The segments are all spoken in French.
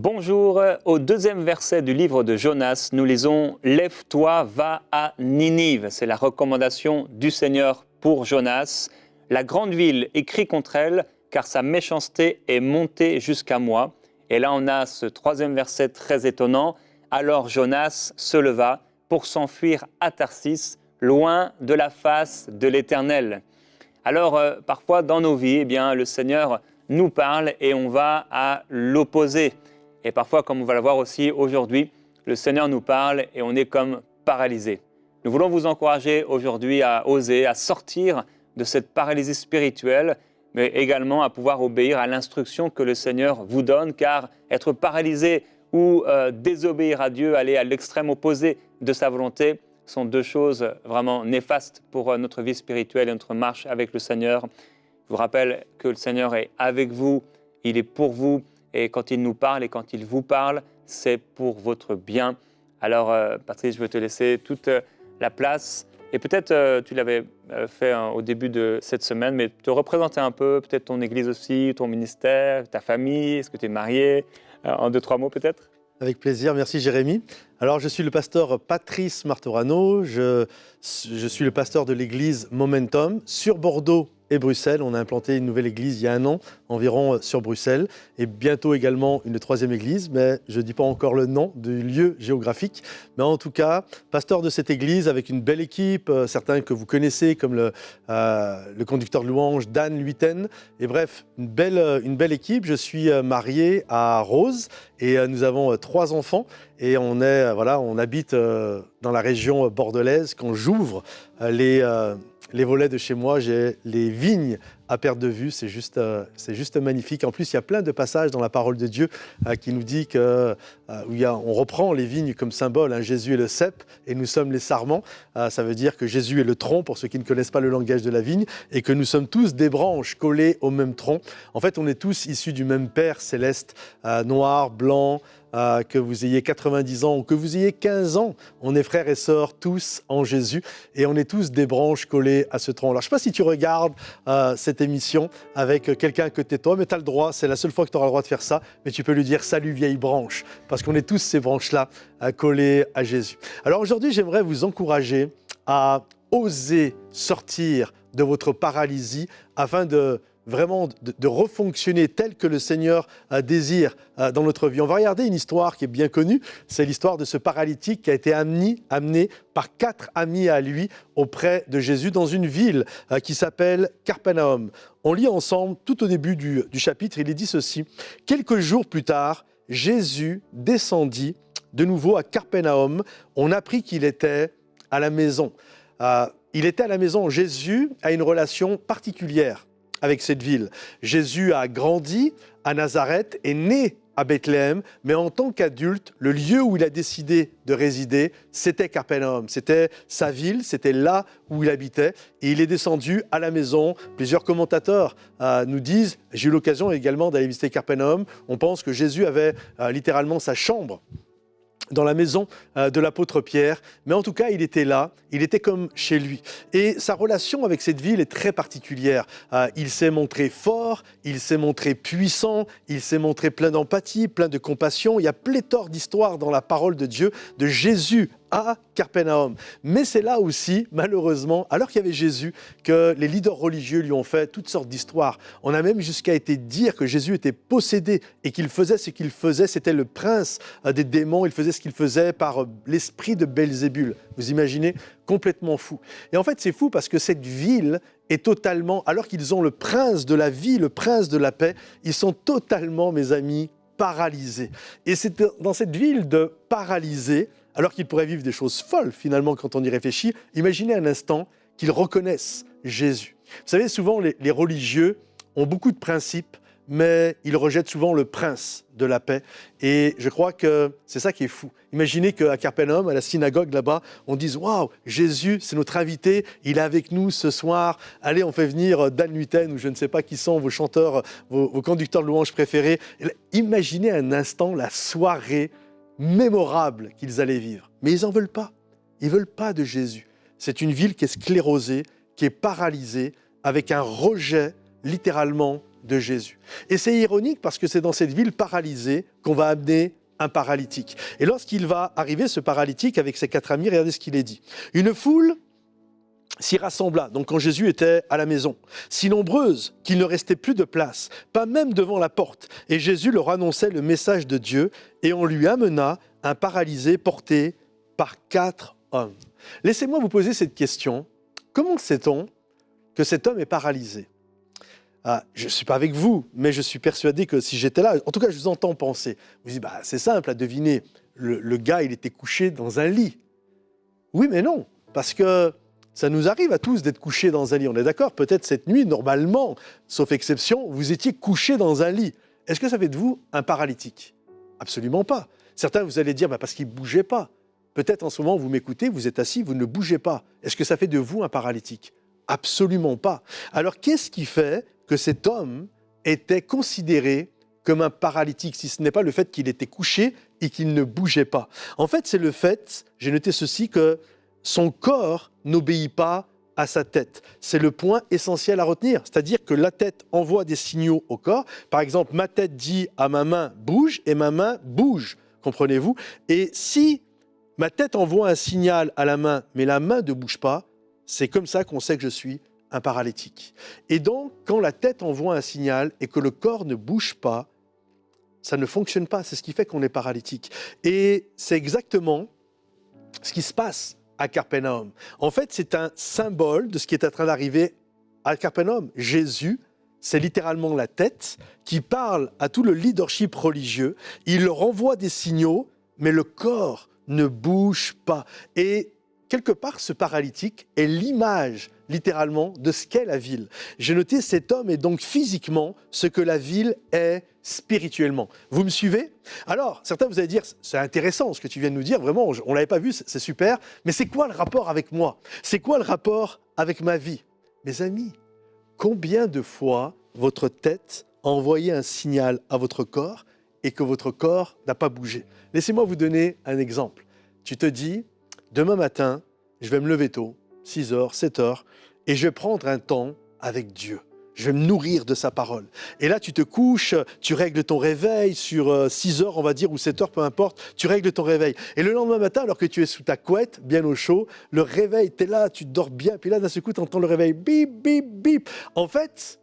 Bonjour, au deuxième verset du livre de Jonas, nous lisons « Lève-toi, va à Ninive ». C'est la recommandation du Seigneur pour Jonas. La grande ville écrit contre elle, car sa méchanceté est montée jusqu'à moi. Et là, on a ce troisième verset très étonnant. Alors Jonas se leva pour s'enfuir à Tarsis, loin de la face de l'Éternel. Alors, parfois, dans nos vies, le Seigneur nous parle et on va à l'opposé. Et parfois, comme on va le voir aussi aujourd'hui, le Seigneur nous parle et on est comme paralysé. Nous voulons vous encourager aujourd'hui à oser, à sortir de cette paralysie spirituelle, mais également à pouvoir obéir à l'instruction que le Seigneur vous donne, car être paralysé ou désobéir à Dieu, aller à l'extrême opposé de sa volonté, sont deux choses vraiment néfastes pour notre vie spirituelle et notre marche avec le Seigneur. Je vous rappelle que le Seigneur est avec vous, il est pour vous, et quand il nous parle et quand il vous parle, c'est pour votre bien. Alors, Patrice, je vais te laisser toute la place. Et peut-être, tu l'avais fait au début de cette semaine, mais te représenter un peu, peut-être ton église aussi, ton ministère, ta famille, est-ce que tu es marié, en 2-3 mots peut-être? Avec plaisir, merci Jérémy. Alors je suis le pasteur Patrice Martorano, je suis le pasteur de l'église Momentum sur Bordeaux et Bruxelles. On a implanté une nouvelle église il y a 1 an environ sur Bruxelles et bientôt également une 3e église, mais je ne dis pas encore le nom du lieu géographique. Mais en tout cas, pasteur de cette église avec une belle équipe, certains que vous connaissez comme le conducteur de louange Dan Luiten. Et bref, une belle équipe. Je suis marié à Rose et nous avons 3 enfants et on habite dans la région bordelaise. Quand j'ouvre les volets de chez moi, j'ai les vignes à perte de vue, c'est juste magnifique. En plus, il y a plein de passages dans la parole de Dieu qui nous dit on reprend les vignes comme symbole, Jésus est le cep et nous sommes les sarments. Ça veut dire que Jésus est le tronc, pour ceux qui ne connaissent pas le langage de la vigne, et que nous sommes tous des branches collées au même tronc. En fait, on est tous issus du même Père céleste, noir, blanc, que vous ayez 90 ans ou que vous ayez 15 ans, on est frères et sœurs tous en Jésus et on est tous des branches collées à ce tronc. Alors je ne sais pas si tu regardes cette émission avec quelqu'un à côté de toi, mais tu as le droit, c'est la seule fois que tu auras le droit de faire ça, mais tu peux lui dire « Salut vieille branche » parce qu'on est tous ces branches-là collées à Jésus. Alors aujourd'hui, j'aimerais vous encourager à oser sortir de votre paralysie afin de refonctionner tel que le Seigneur désire dans notre vie. On va regarder une histoire qui est bien connue, c'est l'histoire de ce paralytique qui a été amené par 4 amis à lui auprès de Jésus dans une ville qui s'appelle Capernaum. On lit ensemble tout au début du chapitre, il est dit ceci: « Quelques jours plus tard, Jésus descendit de nouveau à Capernaum. On apprit qu'il était à la maison. » Il était à la maison. Jésus a une relation particulière avec cette ville. Jésus a grandi à Nazareth, est né à Bethléem, mais en tant qu'adulte, le lieu où il a décidé de résider, c'était Capernaum. C'était sa ville, c'était là où il habitait, et il est descendu à la maison. Plusieurs commentateurs nous disent, j'ai eu l'occasion également d'aller visiter Capernaum, on pense que Jésus avait littéralement sa chambre dans la maison de l'apôtre Pierre, mais en tout cas, il était là, il était comme chez lui. Et sa relation avec cette ville est très particulière. Il s'est montré fort, il s'est montré puissant, il s'est montré plein d'empathie, plein de compassion. Il y a pléthore d'histoires dans la parole de Dieu, de Jésus à Capernaum. Mais c'est là aussi, malheureusement, alors qu'il y avait Jésus, que les leaders religieux lui ont fait toutes sortes d'histoires. On a même jusqu'à été dire que Jésus était possédé et qu'il faisait ce qu'il faisait. C'était le prince des démons. Il faisait ce qu'il faisait par l'esprit de Belzébul. Vous imaginez? Complètement fou. Et en fait, c'est fou parce que cette ville est totalement, alors qu'ils ont le prince de la vie, le prince de la paix, ils sont totalement, mes amis, paralysés. Et c'est dans cette ville de paralysés, alors qu'ils pourraient vivre des choses folles, finalement, quand on y réfléchit, imaginez un instant qu'ils reconnaissent Jésus. Vous savez, souvent, les religieux ont beaucoup de principes, mais ils rejettent souvent le prince de la paix. Et je crois que c'est ça qui est fou. Imaginez qu'à Capernaum, à la synagogue là-bas, on dise « Waouh, Jésus, c'est notre invité, il est avec nous ce soir. Allez, on fait venir Dan Luiten ou je ne sais pas qui sont vos chanteurs, vos conducteurs de louanges préférés. » Imaginez un instant la soirée mémorable qu'ils allaient vivre. Mais ils n'en veulent pas. Ils ne veulent pas de Jésus. C'est une ville qui est sclérosée, qui est paralysée, avec un rejet littéralement de Jésus. Et c'est ironique parce que c'est dans cette ville paralysée qu'on va amener un paralytique. Et lorsqu'il va arriver, ce paralytique, avec ses 4 amis, regardez ce qu'il est dit. Une foule s'y rassembla, donc quand Jésus était à la maison, si nombreuse qu'il ne restait plus de place, pas même devant la porte. Et Jésus leur annonçait le message de Dieu, et on lui amena un paralysé porté par 4 hommes. Laissez-moi vous poser cette question. Comment sait-on que cet homme est paralysé ? Je ne suis pas avec vous, mais je suis persuadé que si j'étais là, en tout cas je vous entends penser, vous dites, c'est simple à deviner, le gars il était couché dans un lit. Oui mais non, parce que ça nous arrive à tous d'être couchés dans un lit, on est d'accord ? Peut-être cette nuit, normalement, sauf exception, vous étiez couché dans un lit. Est-ce que ça fait de vous un paralytique ? Absolument pas. Certains vous allez dire, parce qu'il ne bougeait pas. Peut-être en ce moment vous m'écoutez, vous êtes assis, vous ne bougez pas. Est-ce que ça fait de vous un paralytique ? Absolument pas. Alors qu'est-ce qui fait que cet homme était considéré comme un paralytique, si ce n'est pas le fait qu'il était couché et qu'il ne bougeait pas. En fait, c'est le fait, j'ai noté ceci, que son corps n'obéit pas à sa tête. C'est le point essentiel à retenir, c'est-à-dire que la tête envoie des signaux au corps. Par exemple, ma tête dit à ma main « bouge » et ma main « bouge », comprenez-vous ? Et si ma tête envoie un signal à la main, mais la main ne bouge pas, c'est comme ça qu'on sait que je suis un paralytique. Et donc, quand la tête envoie un signal et que le corps ne bouge pas, ça ne fonctionne pas. C'est ce qui fait qu'on est paralytique. Et c'est exactement ce qui se passe à Capernaum. En fait, c'est un symbole de ce qui est en train d'arriver à Capernaum. Jésus, c'est littéralement la tête qui parle à tout le leadership religieux. Il leur envoie des signaux, mais le corps ne bouge pas. Et quelque part, ce paralytique est l'image, littéralement, de ce qu'est la ville. J'ai noté, cet homme est donc physiquement ce que la ville est spirituellement. Vous me suivez ? Alors, certains vous allez dire, c'est intéressant ce que tu viens de nous dire, vraiment, on ne l'avait pas vu, c'est super, mais c'est quoi le rapport avec moi ? C'est quoi le rapport avec ma vie ? Mes amis, combien de fois votre tête a envoyé un signal à votre corps et que votre corps n'a pas bougé ? Laissez-moi vous donner un exemple. Tu te dis, demain matin, je vais me lever tôt, 6h, 7h, et je vais prendre un temps avec Dieu. Je vais me nourrir de sa parole. Et là, tu te couches, tu règles ton réveil sur 6h, on va dire, ou 7h, peu importe, tu règles ton réveil. Et le lendemain matin, alors que tu es sous ta couette, bien au chaud, le réveil, tu es là, tu dors bien, puis là, d'un seul coup, tu entends le réveil, bip, bip, bip. En fait,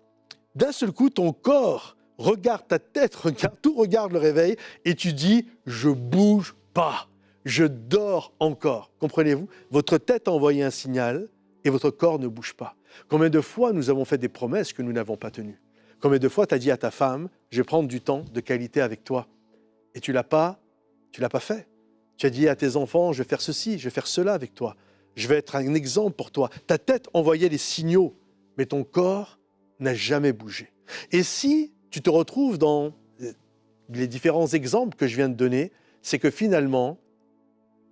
d'un seul coup, ton corps regarde ta tête, tout regarde le réveil, et tu dis, je bouge pas. Je dors encore. Comprenez-vous ? Votre tête a envoyé un signal et votre corps ne bouge pas. Combien de fois nous avons fait des promesses que nous n'avons pas tenues ? Combien de fois tu as dit à ta femme, je vais prendre du temps de qualité avec toi, et tu l'as pas fait. Tu as dit à tes enfants, je vais faire ceci, je vais faire cela avec toi. Je vais être un exemple pour toi. Ta tête envoyait des signaux, mais ton corps n'a jamais bougé. Et si tu te retrouves dans les différents exemples que je viens de donner, c'est que finalement,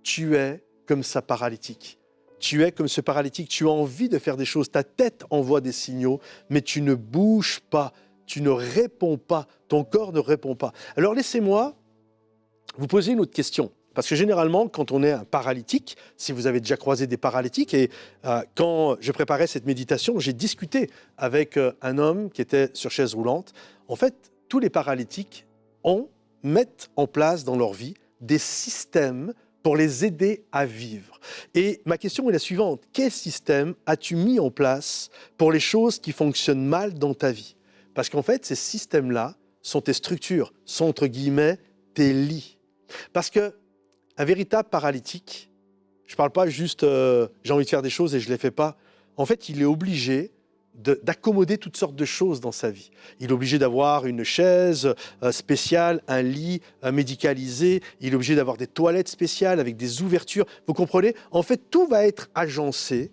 tu es comme ça paralytique. Tu es comme ce paralytique, tu as envie de faire des choses, ta tête envoie des signaux, mais tu ne bouges pas, tu ne réponds pas, ton corps ne répond pas. Alors laissez-moi vous poser une autre question, parce que généralement, quand on est un paralytique, si vous avez déjà croisé des paralytiques, et quand je préparais cette méditation, j'ai discuté avec un homme qui était sur chaise roulante. En fait, tous les paralytiques mettent en place dans leur vie des systèmes pour les aider à vivre. Et ma question est la suivante. Quel système as-tu mis en place pour les choses qui fonctionnent mal dans ta vie ? Parce qu'en fait, ces systèmes-là sont tes structures, sont entre guillemets tes lits. Parce qu'un véritable paralytique, je ne parle pas juste j'ai envie de faire des choses et je ne les fais pas. En fait, il est obligé d'accommoder toutes sortes de choses dans sa vie. Il est obligé d'avoir une chaise spéciale, un lit médicalisé, il est obligé d'avoir des toilettes spéciales avec des ouvertures. Vous comprenez ? En fait, tout va être agencé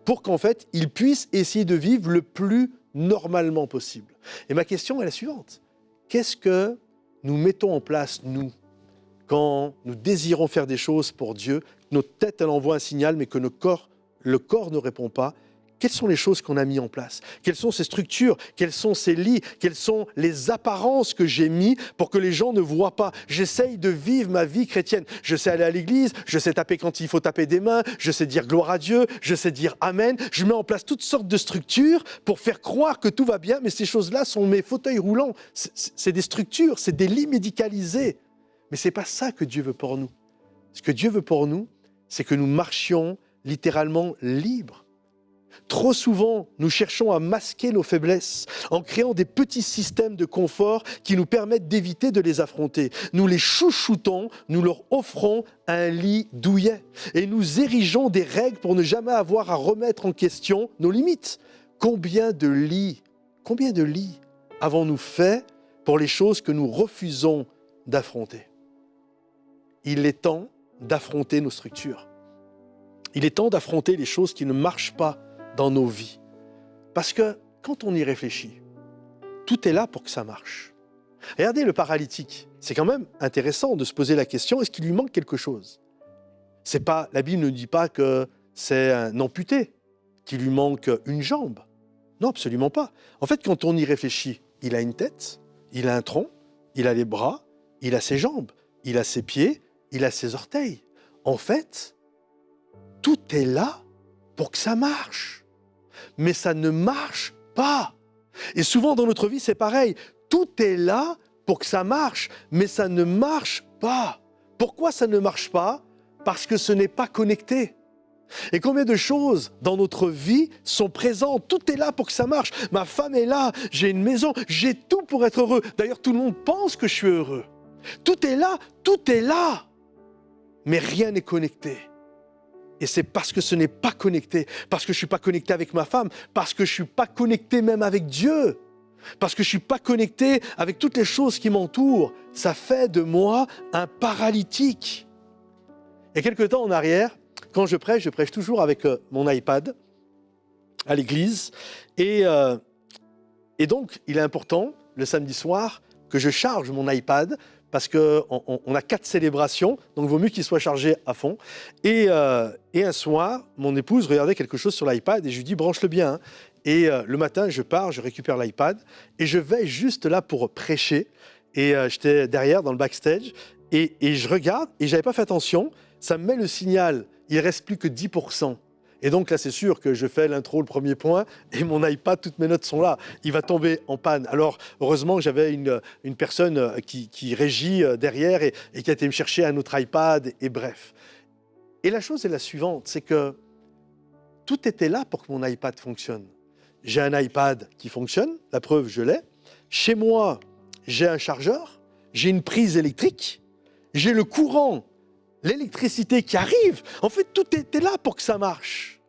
pour qu'en fait, il puisse essayer de vivre le plus normalement possible. Et ma question est la suivante. Qu'est-ce que nous mettons en place, nous, quand nous désirons faire des choses pour Dieu, notre tête, elle envoie un signal, mais que le corps ne répond pas? quelles sont les choses qu'on a mis en place? Quelles sont ces structures? Quels sont ces lits? Quelles sont les apparences que j'ai mis pour que les gens ne voient pas? J'essaye de vivre ma vie chrétienne. Je sais aller à l'église, je sais taper quand il faut taper des mains, je sais dire gloire à Dieu, je sais dire amen. Je mets en place toutes sortes de structures pour faire croire que tout va bien, mais ces choses-là sont mes fauteuils roulants. C'est des structures, c'est des lits médicalisés. Mais ce n'est pas ça que Dieu veut pour nous. Ce que Dieu veut pour nous, c'est que nous marchions littéralement libres. Trop souvent, nous cherchons à masquer nos faiblesses en créant des petits systèmes de confort qui nous permettent d'éviter de les affronter. Nous les chouchoutons, nous leur offrons un lit douillet et nous érigeons des règles pour ne jamais avoir à remettre en question nos limites. Combien de lits avons-nous fait pour les choses que nous refusons d'affronter? Il est temps d'affronter nos structures. Il est temps d'affronter les choses qui ne marchent pas dans nos vies. Parce que quand on y réfléchit, tout est là pour que ça marche. Regardez le paralytique. C'est quand même intéressant de se poser la question, est-ce qu'il lui manque quelque chose? La Bible ne dit pas que c'est un amputé, qu'il lui manque une jambe. Non, absolument pas. En fait, quand on y réfléchit, il a une tête, il a un tronc, il a les bras, il a ses jambes, il a ses pieds, il a ses orteils. En fait, tout est là pour que ça marche. Mais ça ne marche pas. Et souvent dans notre vie, c'est pareil. Tout est là pour que ça marche, mais ça ne marche pas. Pourquoi ça ne marche pas? Parce que ce n'est pas connecté. Et combien de choses dans notre vie sont présentes? Tout est là pour que ça marche. Ma femme est là, j'ai une maison, j'ai tout pour être heureux. D'ailleurs, tout le monde pense que je suis heureux. Tout est là. Mais rien n'est connecté. Et c'est parce que ce n'est pas connecté, parce que je ne suis pas connecté avec ma femme, parce que je ne suis pas connecté même avec Dieu, parce que je ne suis pas connecté avec toutes les choses qui m'entourent. Ça fait de moi un paralytique. Il y a quelque temps en arrière, quand je prêche toujours avec mon iPad à l'église. Et donc, il est important, le samedi soir, que je charge mon iPad parce qu'on a 4 célébrations, donc il vaut mieux qu'il soit chargé à fond. Et un soir, mon épouse regardait quelque chose sur l'iPad et je lui dis « branche-le bien hein. ». Et le matin, je pars, je récupère l'iPad et je vais juste là pour prêcher. Et j'étais derrière dans le backstage et je regarde et je n'avais pas fait attention. Ça me met le signal, il ne reste plus que 10%. Et donc là, c'est sûr que je fais l'intro, le premier point, et mon iPad, toutes mes notes sont là. Il va tomber en panne. Alors, heureusement que j'avais une personne qui régit derrière et qui a été me chercher un autre iPad, et bref. Et la chose est la suivante, c'est que tout était là pour que mon iPad fonctionne. J'ai un iPad qui fonctionne, la preuve, je l'ai. Chez moi, j'ai un chargeur, j'ai une prise électrique, j'ai le courant, l'électricité qui arrive. En fait, tout était là pour que ça marche.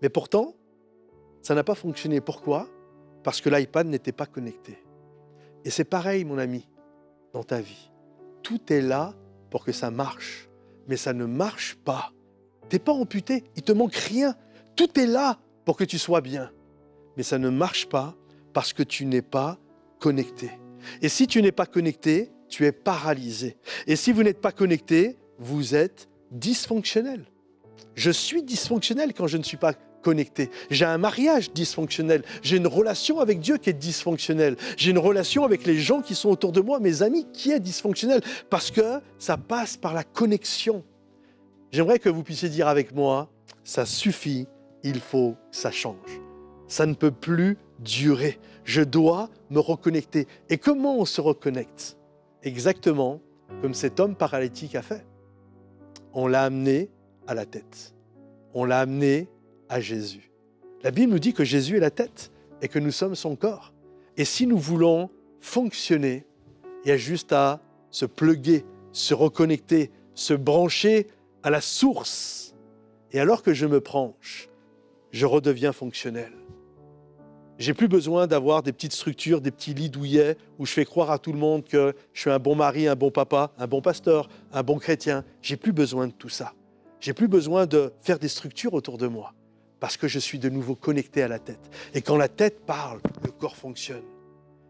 Mais pourtant, ça n'a pas fonctionné. Pourquoi? Parce que l'iPad n'était pas connecté. Et c'est pareil, mon ami, dans ta vie. Tout est là pour que ça marche. Mais ça ne marche pas. Tu n'es pas amputé, il ne te manque rien. Tout est là pour que tu sois bien. Mais ça ne marche pas parce que tu n'es pas connecté. Et si tu n'es pas connecté, tu es paralysé. Et si vous n'êtes pas connecté, vous êtes dysfonctionnel. Je suis dysfonctionnel quand je ne suis pas connecté. J'ai un mariage dysfonctionnel. J'ai une relation avec Dieu qui est dysfonctionnelle. J'ai une relation avec les gens qui sont autour de moi, mes amis, qui est dysfonctionnelle. Parce que ça passe par la connexion. J'aimerais que vous puissiez dire avec moi, ça suffit, il faut que ça change. Ça ne peut plus durer. Je dois me reconnecter. Et comment on se reconnecte? Exactement comme cet homme paralytique a fait. On l'a amené à la tête. On l'a amené à Jésus. La Bible nous dit que Jésus est la tête et que nous sommes son corps. Et si nous voulons fonctionner, il y a juste à se pluguer, se reconnecter, se brancher à la source. Et alors que je me branche, je redeviens fonctionnel. J'ai plus besoin d'avoir des petites structures, des petits lits douillets où je fais croire à tout le monde que je suis un bon mari, un bon papa, un bon pasteur, un bon chrétien. J'ai plus besoin de tout ça. J'ai plus besoin de faire des structures autour de moi parce que je suis de nouveau connecté à la tête. Et quand la tête parle, le corps fonctionne.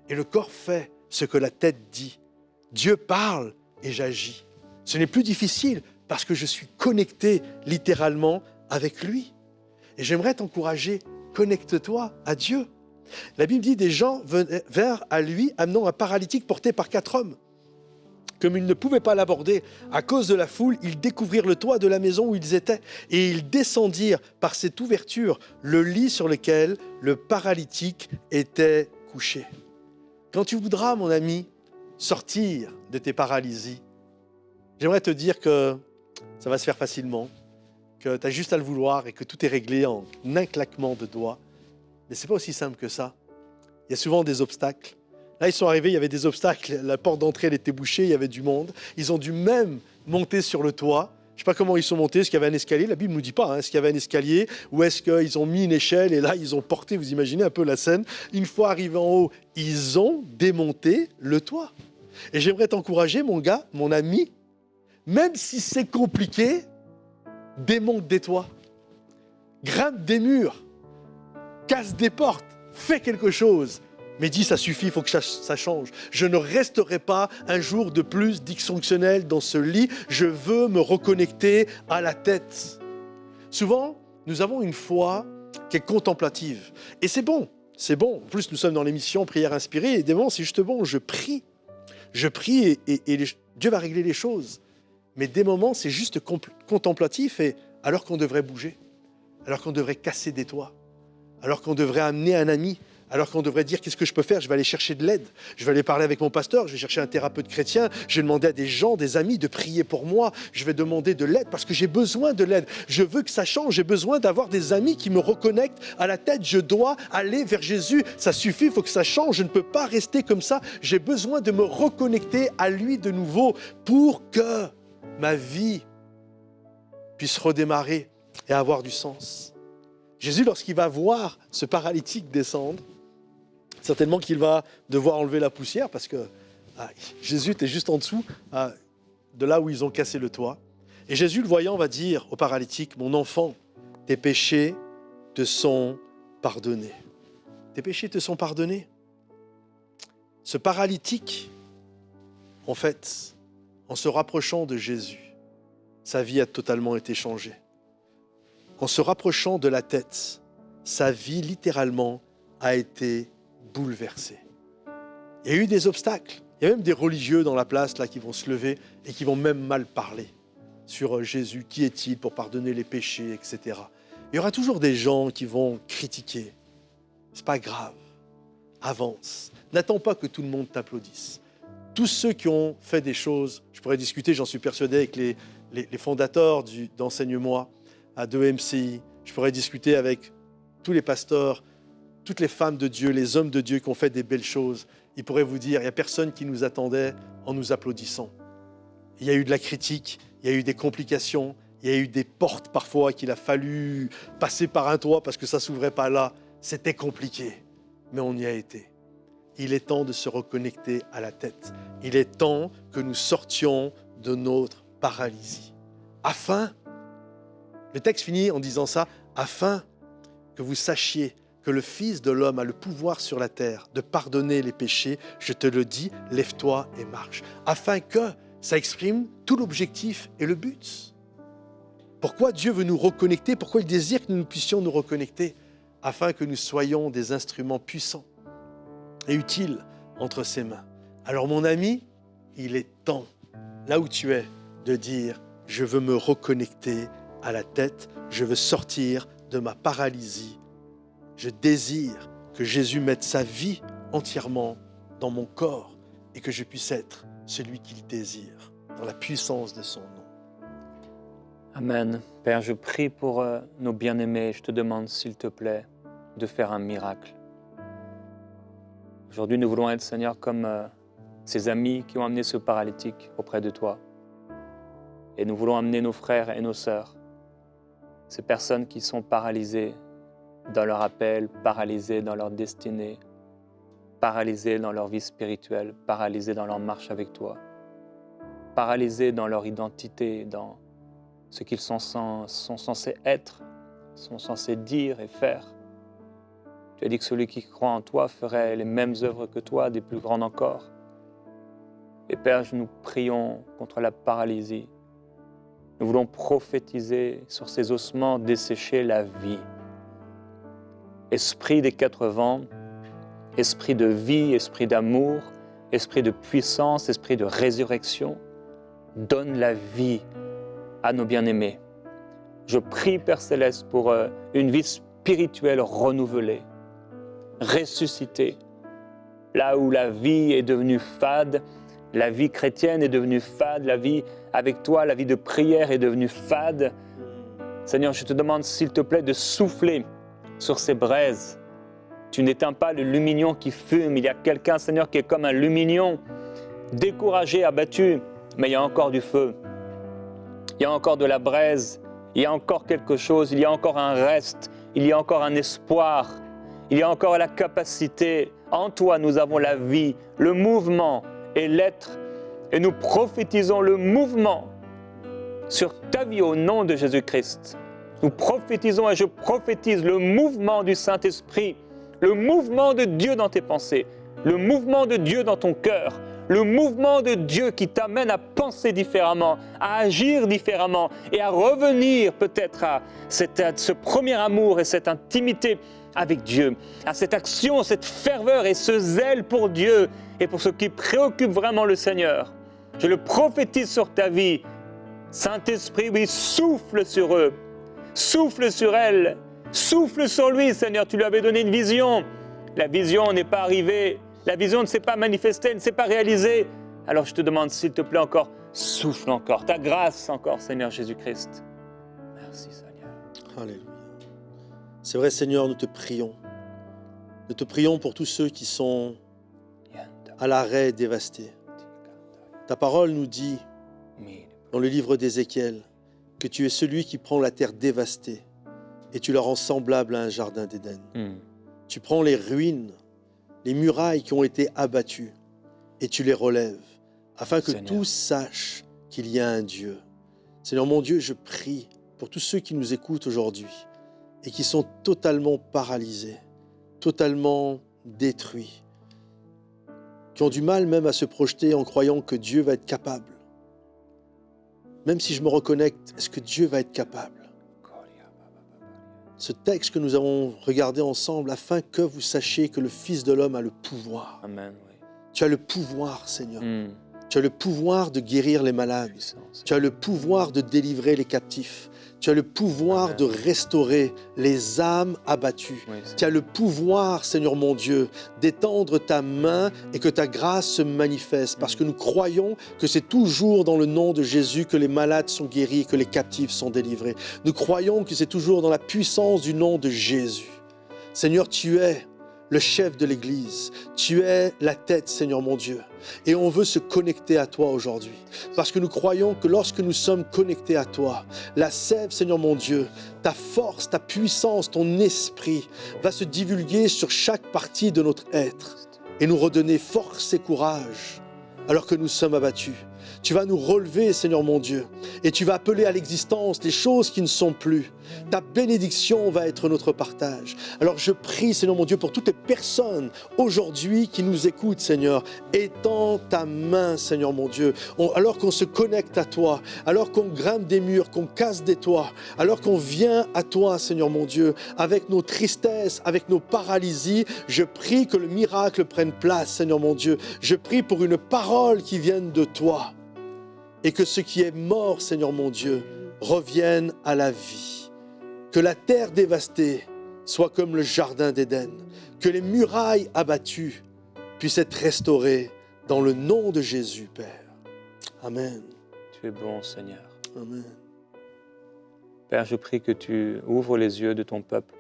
Et le corps fait ce que la tête dit. Dieu parle et j'agis. Ce n'est plus difficile parce que je suis connecté littéralement avec lui. Et j'aimerais t'encourager, connecte-toi à Dieu. La Bible dit, des gens vinrent à lui, amenant un paralytique porté par 4 hommes. Comme ils ne pouvaient pas l'aborder à cause de la foule, ils découvrirent le toit de la maison où ils étaient et ils descendirent par cette ouverture le lit sur lequel le paralytique était couché. Quand tu voudras, mon ami, sortir de tes paralysies, j'aimerais te dire que ça va se faire facilement, que tu as juste à le vouloir et que tout est réglé en un claquement de doigts. Mais ce n'est pas aussi simple que ça. Il y a souvent des obstacles. Là, ils sont arrivés, il y avait des obstacles. La porte d'entrée, elle était bouchée, il y avait du monde. Ils ont dû même monter sur le toit. Je ne sais pas comment ils sont montés, est-ce qu'il y avait un escalier? La Bible ne nous dit pas, est-ce qu'il y avait un escalier? Ou est-ce qu'ils ont mis une échelle et là, ils ont porté, vous imaginez un peu la scène. Une fois arrivés en haut, ils ont démonté le toit. Et j'aimerais t'encourager, mon gars, mon ami, même si c'est compliqué, démonte des toits, grimpe des murs, casse des portes, fais quelque chose. Mais dis, ça suffit, il faut que ça change. Je ne resterai pas un jour de plus dysfonctionnel dans ce lit. Je veux me reconnecter à la tête. Souvent, nous avons une foi qui est contemplative. Et c'est bon, c'est bon. En plus, nous sommes dans l'émission Prière inspirée. Et des moments, c'est juste bon, je prie. Je prie et Dieu va régler les choses. Mais des moments, c'est juste contemplatif et alors qu'on devrait bouger, alors qu'on devrait casser des toits, alors qu'on devrait amener un ami, alors qu'on devrait dire qu'est-ce que je peux faire? Je vais aller chercher de l'aide, je vais aller parler avec mon pasteur, je vais chercher un thérapeute chrétien, je vais demander à des gens, des amis de prier pour moi, je vais demander de l'aide parce que j'ai besoin de l'aide. Je veux que ça change, j'ai besoin d'avoir des amis qui me reconnectent à la tête. Je dois aller vers Jésus, ça suffit, il faut que ça change, je ne peux pas rester comme ça. J'ai besoin de me reconnecter à lui de nouveau pour que ma vie puisse redémarrer et avoir du sens. Jésus, lorsqu'il va voir ce paralytique descendre, certainement qu'il va devoir enlever la poussière parce que Jésus était juste en dessous de là où ils ont cassé le toit. Et Jésus, le voyant, va dire au paralytique, « Mon enfant, tes péchés te sont pardonnés. » Tes péchés te sont pardonnés. Ce paralytique, en fait, en se rapprochant de Jésus, sa vie a totalement été changée. En se rapprochant de la tête, sa vie littéralement a été bouleversée. Il y a eu des obstacles. Il y a même des religieux dans la place là qui vont se lever et qui vont même mal parler sur Jésus. Qui est-il pour pardonner les péchés, etc. Il y aura toujours des gens qui vont critiquer. C'est pas grave. Avance. N'attends pas que tout le monde t'applaudisse. Tous ceux qui ont fait des choses, je pourrais discuter, j'en suis persuadé, avec les fondateurs d'Enseigne-moi, de MCI. Je pourrais discuter avec tous les pasteurs, toutes les femmes de Dieu, les hommes de Dieu qui ont fait des belles choses. Ils pourraient vous dire, il n'y a personne qui nous attendait en nous applaudissant. Il y a eu de la critique, il y a eu des complications, il y a eu des portes parfois qu'il a fallu passer par un toit parce que ça ne s'ouvrait pas là. C'était compliqué, mais on y a été. Il est temps de se reconnecter à la tête. Il est temps que nous sortions de notre paralysie. Le texte finit en disant ça, afin que vous sachiez que le Fils de l'homme a le pouvoir sur la terre de pardonner les péchés, je te le dis, lève-toi et marche. Afin que ça exprime tout l'objectif et le but. Pourquoi Dieu veut nous reconnecter? Pourquoi il désire que nous puissions nous reconnecter? Afin que nous soyons des instruments puissants et utiles entre ses mains. Alors mon ami, il est temps, là où tu es, de dire, je veux me reconnecter à la tête, je veux sortir de ma paralysie. Je désire que Jésus mette sa vie entièrement dans mon corps et que je puisse être celui qu'il désire, dans la puissance de son nom. Amen. Père, je prie pour nos bien-aimés. Je te demande, s'il te plaît, de faire un miracle. Aujourd'hui, nous voulons être, Seigneur, comme ces amis qui ont amené ce paralytique auprès de toi. Et nous voulons amener nos frères et nos sœurs, ces personnes qui sont paralysées dans leur appel, paralysées dans leur destinée, paralysées dans leur vie spirituelle, paralysées dans leur marche avec toi, paralysées dans leur identité, dans ce qu'ils sont censés être, sont censés dire et faire. Tu as dit que celui qui croit en toi ferait les mêmes œuvres que toi, des plus grandes encore. Et Père, nous prions contre la paralysie. Nous voulons prophétiser sur ces ossements desséchés la vie. Esprit des quatre vents, esprit de vie, esprit d'amour, esprit de puissance, esprit de résurrection, donne la vie à nos bien-aimés. Je prie, Père Céleste, pour une vie spirituelle renouvelée, ressuscitée. Là où la vie est devenue fade, la vie chrétienne est devenue fade, la vie avec toi, la vie de prière est devenue fade. Seigneur, je te demande, s'il te plaît, de souffler sur ces braises. Tu n'éteins pas le lumignon qui fume. Il y a quelqu'un, Seigneur, qui est comme un lumignon, découragé, abattu, mais il y a encore du feu. Il y a encore de la braise. Il y a encore quelque chose. Il y a encore un reste. Il y a encore un espoir. Il y a encore la capacité. En toi, nous avons la vie, le mouvement et l'être. Et nous prophétisons le mouvement sur ta vie au nom de Jésus-Christ. Nous prophétisons et je prophétise le mouvement du Saint-Esprit, le mouvement de Dieu dans tes pensées, le mouvement de Dieu dans ton cœur, le mouvement de Dieu qui t'amène à penser différemment, à agir différemment et à revenir peut-être à ce premier amour et cette intimité avec Dieu, à cette action, cette ferveur et ce zèle pour Dieu et pour ce qui préoccupe vraiment le Seigneur. Je le prophétise sur ta vie. Saint-Esprit, oui, souffle sur eux, souffle sur elle, souffle sur lui, Seigneur. Tu lui avais donné une vision. La vision n'est pas arrivée, la vision ne s'est pas manifestée, ne s'est pas réalisée. Alors je te demande, s'il te plaît encore, souffle encore, ta grâce encore, Seigneur Jésus-Christ. Merci, Seigneur. Alléluia. C'est vrai, Seigneur, nous te prions. Nous te prions pour tous ceux qui sont à l'arrêt, dévastés. Ta parole nous dit, dans le livre d'Ézéchiel, que tu es celui qui prend la terre dévastée et tu la rends semblable à un jardin d'Éden. Tu prends les ruines, les murailles qui ont été abattues et tu les relèves, afin que tous sachent qu'il y a un Dieu. Seigneur mon Dieu, je prie pour tous ceux qui nous écoutent aujourd'hui et qui sont totalement paralysés, totalement détruits, qui ont du mal même à se projeter en croyant que Dieu va être capable. Même si je me reconnecte, est-ce que Dieu va être capable? Ce texte que nous avons regardé ensemble, afin que vous sachiez que le Fils de l'homme a le pouvoir. Amen, oui. Tu as le pouvoir, Seigneur. Tu as le pouvoir de guérir les malades. Tu as le pouvoir de délivrer les captifs. Tu as le pouvoir de restaurer les âmes abattues. Oui, tu as le pouvoir, Seigneur mon Dieu, d'étendre ta main et que ta grâce se manifeste. Parce que nous croyons que c'est toujours dans le nom de Jésus que les malades sont guéris et que les captifs sont délivrés. Nous croyons que c'est toujours dans la puissance du nom de Jésus. Seigneur, tu es le chef de l'Église. Tu es la tête, Seigneur mon Dieu. Et on veut se connecter à toi aujourd'hui. Parce que nous croyons que lorsque nous sommes connectés à toi, la sève, Seigneur mon Dieu, ta force, ta puissance, ton esprit va se divulguer sur chaque partie de notre être et nous redonner force et courage alors que nous sommes abattus. Tu vas nous relever, Seigneur mon Dieu, et tu vas appeler à l'existence des choses qui ne sont plus. Ta bénédiction va être notre partage. Alors je prie, Seigneur mon Dieu, pour toutes les personnes aujourd'hui qui nous écoutent, Seigneur. Étends ta main, Seigneur mon Dieu, alors qu'on se connecte à toi, alors qu'on grimpe des murs, qu'on casse des toits, alors qu'on vient à toi, Seigneur mon Dieu, avec nos tristesses, avec nos paralysies. Je prie que le miracle prenne place, Seigneur mon Dieu. Je prie pour une parole qui vienne de toi. Et que ce qui est mort, Seigneur mon Dieu, revienne à la vie. Que la terre dévastée soit comme le jardin d'Éden. Que les murailles abattues puissent être restaurées dans le nom de Jésus, Père. Amen. Tu es bon, Seigneur. Amen. Père, je prie que tu ouvres les yeux de ton peuple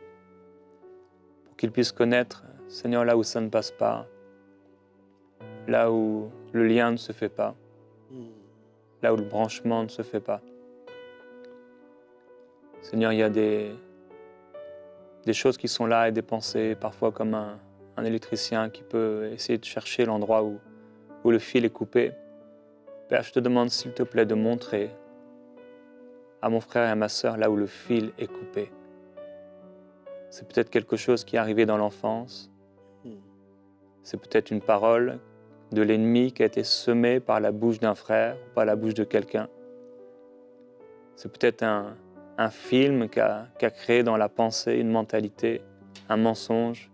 pour qu'il puisse connaître, Seigneur, là où ça ne passe pas, là où le lien ne se fait pas, là où le branchement ne se fait pas. Seigneur, il y a des choses qui sont là et des pensées, parfois comme un électricien qui peut essayer de chercher l'endroit où le fil est coupé. Père, je te demande s'il te plaît de montrer à mon frère et à ma sœur là où le fil est coupé. C'est peut-être quelque chose qui est arrivé dans l'enfance. C'est peut-être une parole de l'ennemi qui a été semé par la bouche d'un frère ou par la bouche de quelqu'un. C'est peut-être un film qui a créé dans la pensée une mentalité, un mensonge,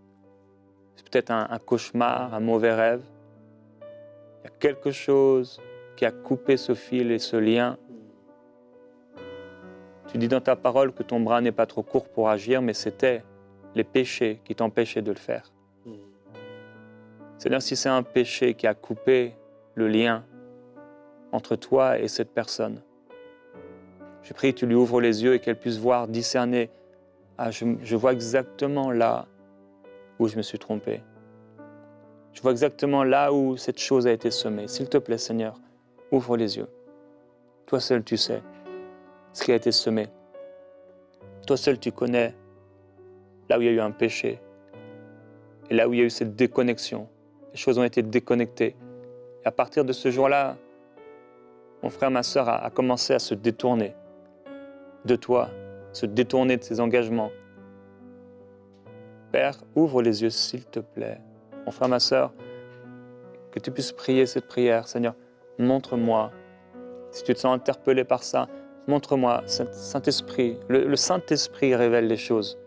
c'est peut-être un cauchemar, un mauvais rêve. Il y a quelque chose qui a coupé ce fil et ce lien. Tu dis dans ta parole que ton bras n'est pas trop court pour agir, mais c'était les péchés qui t'empêchaient de le faire. Seigneur, si c'est un péché qui a coupé le lien entre toi et cette personne, je prie que tu lui ouvres les yeux et qu'elle puisse voir, discerner. Ah, je vois exactement là où je me suis trompé. Je vois exactement là où cette chose a été semée. S'il te plaît, Seigneur, ouvre les yeux. Toi seul, tu sais ce qui a été semé. Toi seul, tu connais là où il y a eu un péché et là où il y a eu cette déconnexion. Les choses ont été déconnectées. Et à partir de ce jour-là, mon frère, ma sœur a commencé à se détourner de toi, se détourner de ses engagements. Père, ouvre les yeux, s'il te plaît. Mon frère, ma sœur, que tu puisses prier cette prière. Seigneur, montre-moi. Si tu te sens interpellé par ça, montre-moi, Saint-Esprit. Le Saint-Esprit révèle les choses.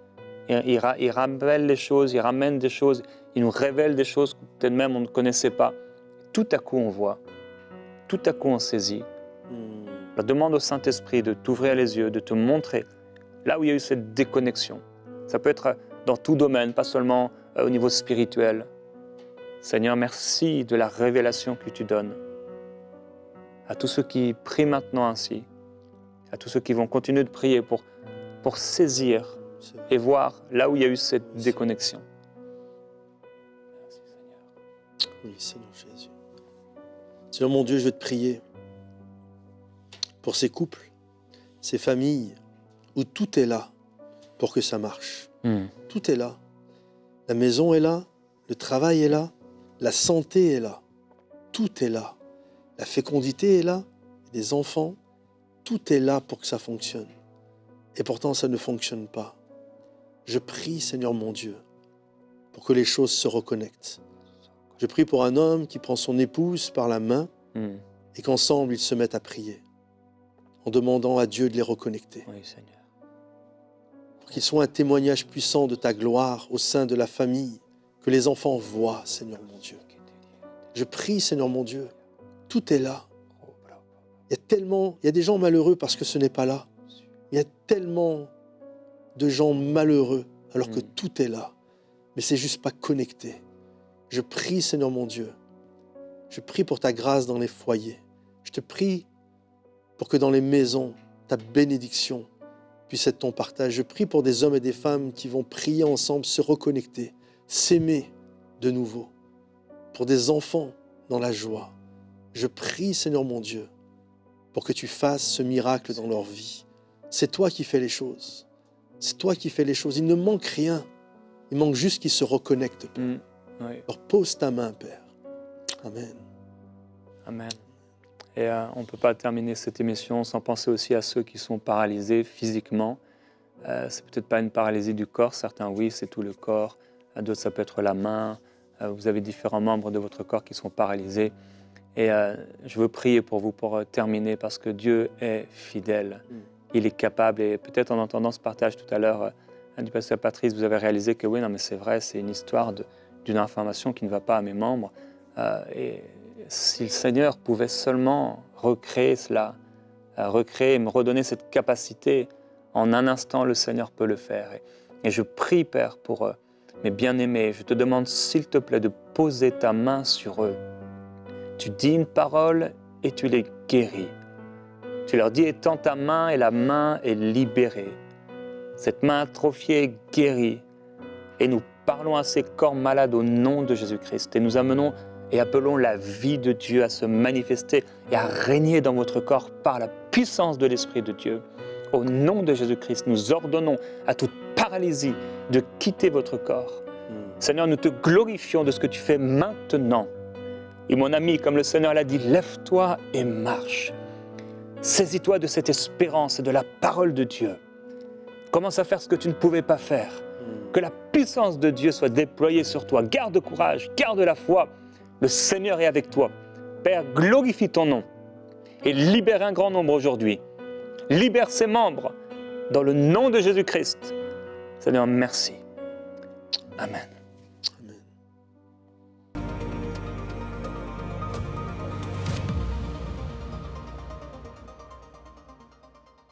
Il rappelle les choses, il ramène des choses, il nous révèle des choses que peut-être même on ne connaissait pas. Tout à coup, on voit. Tout à coup, on saisit. Alors, demande au Saint-Esprit de t'ouvrir les yeux, de te montrer là où il y a eu cette déconnexion. Ça peut être dans tout domaine, pas seulement au niveau spirituel. Seigneur, merci de la révélation que tu donnes. À tous ceux qui prient maintenant ainsi, à tous ceux qui vont continuer de prier pour saisir et voir là où il y a eu cette déconnexion. Merci Seigneur. Oui, Seigneur Jésus. Seigneur mon Dieu, je veux te prier pour ces couples, ces familles où tout est là pour que ça marche. Tout est là. La maison est là, le travail est là, la santé est là. Tout est là. La fécondité est là, les enfants, tout est là pour que ça fonctionne. Et pourtant, ça ne fonctionne pas. Je prie, Seigneur mon Dieu, pour que les choses se reconnectent. Je prie pour un homme qui prend son épouse par la main et qu'ensemble, ils se mettent à prier en demandant à Dieu de les reconnecter. Oui, Seigneur. Pour qu'ils soient un témoignage puissant de ta gloire au sein de la famille, que les enfants voient, Seigneur mon Dieu. Je prie, Seigneur mon Dieu, tout est là. Il y a des gens malheureux parce que ce n'est pas là. Il y a tellement de gens malheureux alors que tout est là. Mais c'est juste pas connecté. Je prie, Seigneur mon Dieu. Je prie pour ta grâce dans les foyers. Je te prie pour que dans les maisons, ta bénédiction puisse être ton partage. Je prie pour des hommes et des femmes qui vont prier ensemble, se reconnecter, s'aimer de nouveau. Pour des enfants dans la joie. Je prie, Seigneur mon Dieu, pour que tu fasses ce miracle dans leur vie. C'est toi qui fais les choses. C'est toi qui fais les choses. Il ne manque rien. Il manque juste qu'ils se reconnectent. Oui. Alors pose ta main, Père. Amen. Amen. Et on ne peut pas terminer cette émission sans penser aussi à ceux qui sont paralysés physiquement. C'est peut-être pas une paralysie du corps. Certains, oui, c'est tout le corps. D'autres, ça peut être la main. Vous avez différents membres de votre corps qui sont paralysés. Et je veux prier pour vous pour terminer parce que Dieu est fidèle. Il est capable. Et peut-être en entendant ce partage tout à l'heure du pasteur Patrice, vous avez réalisé que oui, non, mais c'est vrai, c'est une histoire d'une information qui ne va pas à mes membres. Et si le Seigneur pouvait seulement recréer cela, recréer et me redonner cette capacité, en un instant, le Seigneur peut le faire. Et je prie, Père, pour mes bien-aimés. Je te demande, s'il te plaît, de poser ta main sur eux. Tu dis une parole et tu les guéris. Tu leur dis, étends ta main et la main est libérée. Cette main atrophiée est guérie. Et nous parlons à ces corps malades au nom de Jésus-Christ. Et nous amenons et appelons la vie de Dieu à se manifester et à régner dans votre corps par la puissance de l'Esprit de Dieu. Au nom de Jésus-Christ, nous ordonnons à toute paralysie de quitter votre corps. Seigneur, nous te glorifions de ce que tu fais maintenant. Et mon ami, comme le Seigneur l'a dit, lève-toi et marche. Saisis-toi de cette espérance et de la parole de Dieu. Commence à faire ce que tu ne pouvais pas faire. Que la puissance de Dieu soit déployée sur toi. Garde courage, garde la foi. Le Seigneur est avec toi. Père, glorifie ton nom et libère un grand nombre aujourd'hui. Libère ses membres dans le nom de Jésus-Christ. Seigneur, merci. Amen.